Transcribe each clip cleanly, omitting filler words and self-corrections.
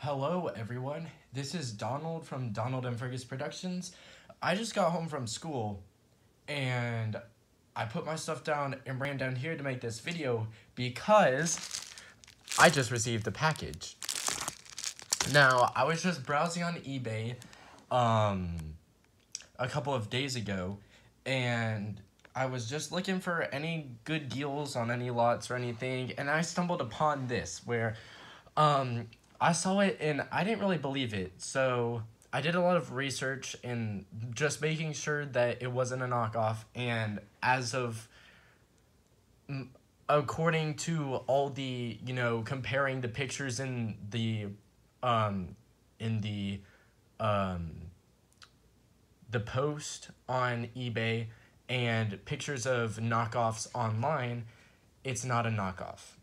Hello everyone, this is Donald from Donald and Fergus Productions. I just got home from school and I put my stuff down and ran down here to make this video because I just received a package. Now, I was just browsing on eBay a couple of days ago and I was just looking for any good deals on any lots or anything, and I stumbled upon this where I saw it and I didn't really believe it, so I did a lot of research and just making sure that it wasn't a knockoff, and according to all the, comparing the pictures in the post on eBay and pictures of knockoffs online, it's not a knockoff.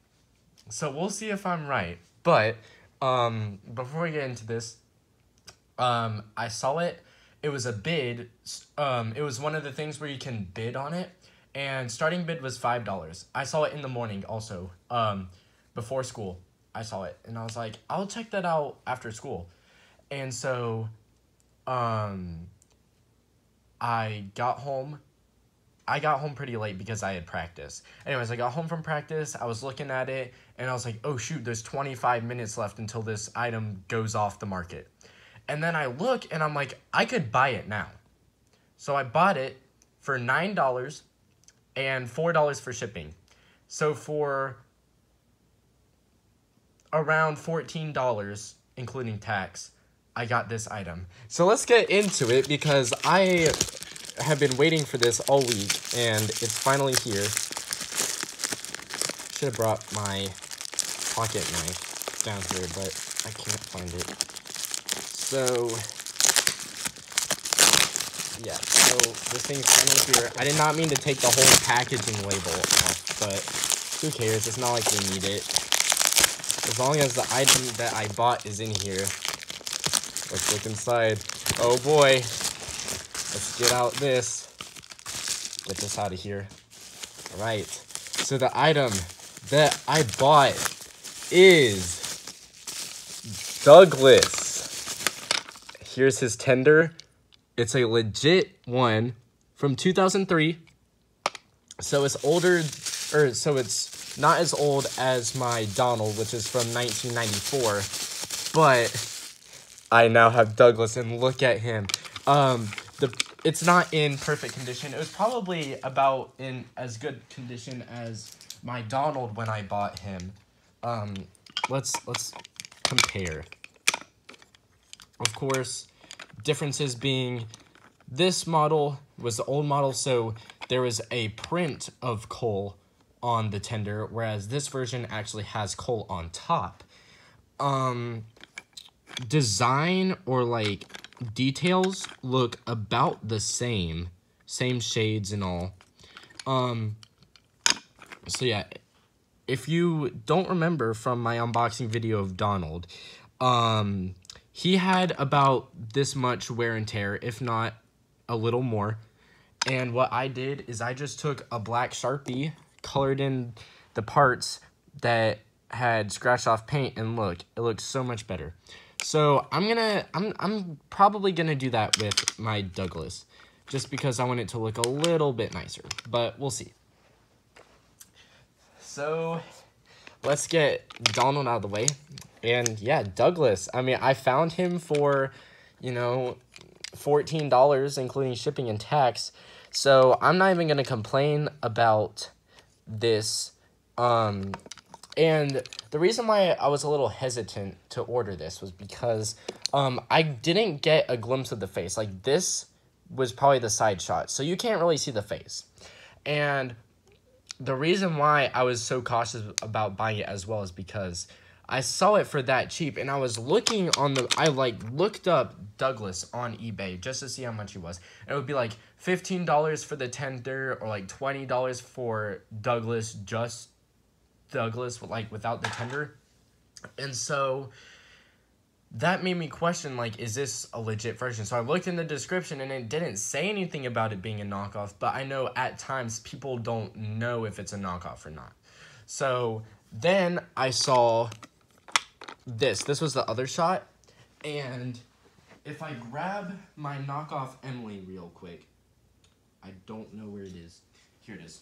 So we'll see if I'm right, but before we get into this, I saw it. It was a bid. It was one of the things where you can bid on it, and starting bid was $5. I saw it in the morning also, before school. I saw it, and I was like, I'll check that out after school. And so, I got home pretty late because I had practice. Anyways, I got home from practice, I was looking at it, and I was like, oh shoot, there's 25 minutes left until this item goes off the market. And then I look, and I'm like, I could buy it now. So I bought it for $9 and $4 for shipping. So for around $14, including tax, I got this item. So let's get into it because I have been waiting for this all week, and it's finally here. Should have brought my pocket knife down here, but I can't find it. So, yeah, so this thing's finally here. I did not mean to take the whole packaging label off, but who cares? It's not like we need it. As long as the item that I bought is in here. Let's look inside. Oh boy. Let's get out this. Get this out of here. Alright. So the item that I bought is Douglas. Here's his tender. It's a legit one from 2003. So it's so it's not as old as my Donald, which is from 1994. But I now have Douglas, and look at him. It's not in perfect condition. It was probably about in as good condition as my Donald when I bought him. Let's compare. Of course, differences being this model was the old model, so there was a print of coal on the tender, whereas this version actually has coal on top. Design or like details look about the same shades and all. So yeah, if you don't remember from my unboxing video of Donald, he had about this much wear and tear, if not a little more. And what I did is I just took a black Sharpie, colored in the parts that had scratched off paint, and look, it looks so much better. So I'm probably gonna do that with my Douglas, just because I want it to look a little bit nicer, but we'll see. So let's get Donald out of the way. And yeah, Douglas, I mean, I found him for, $14, including shipping and tax. So I'm not even gonna complain about this. And the reason why I was a little hesitant to order this was because I didn't get a glimpse of the face. Like, this was probably the side shot, so you can't really see the face. And the reason why I was so cautious about buying it as well is because I saw it for that cheap, and I was looking on I looked up Douglas on eBay just to see how much he was. And it would be like $15 for the tender, or like $20 for Douglas, just Douglas, like without the tender. And so that made me question, like, is this a legit version? So I looked in the description, and it didn't say anything about it being a knockoff, but I know at times people don't know if it's a knockoff or not. So then I saw this was the other shot. And if I grab my knockoff Emily real quick, I don't know where it is. Here it is.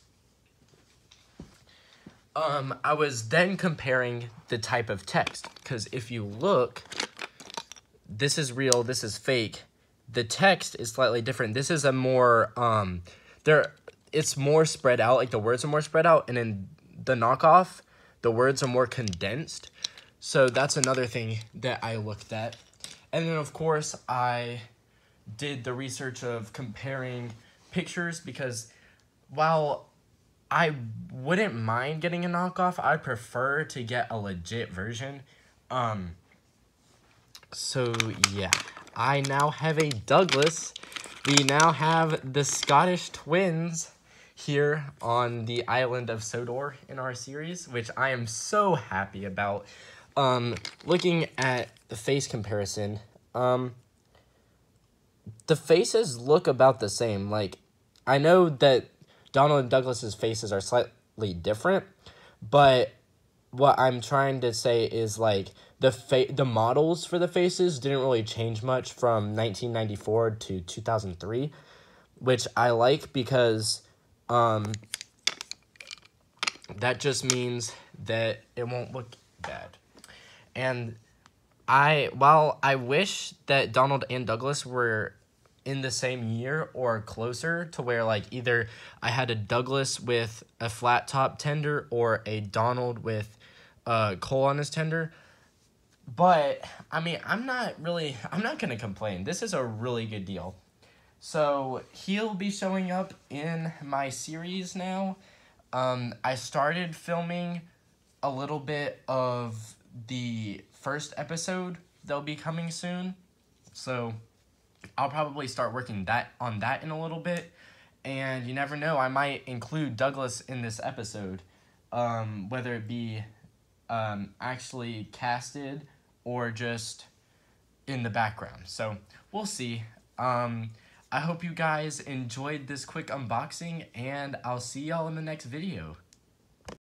I was then comparing the type of text, because if you look, this is real, this is fake. The text is slightly different. This is a more, it's more spread out, like the words are more spread out, and in the knockoff, the words are more condensed. So that's another thing that I looked at. And then, of course, I did the research of comparing pictures, because while I wouldn't mind getting a knockoff, I prefer to get a legit version. So, yeah. I now have a Douglas. We now have the Scottish twins here on the island of Sodor in our series, which I am so happy about. Looking at the face comparison, the faces look about the same. Like, I know that Donald and Douglas's faces are slightly different, but what I'm trying to say is, like, the models for the faces didn't really change much from 1994 to 2003, which I like, because that just means that it won't look bad. And while I wish that Donald and Douglas were in the same year or closer, to where, like, either I had a Douglas with a flat top tender or a Donald with coal on his tender. But, I mean, I'm not going to complain. This is a really good deal. So, he'll be showing up in my series now. I started filming a little bit of the first episode. They'll be coming soon. So, I'll probably start working on that in a little bit. And you never know, I might include Douglas in this episode. Whether it be actually casted or just in the background. So, we'll see. I hope you guys enjoyed this quick unboxing, and I'll see y'all in the next video.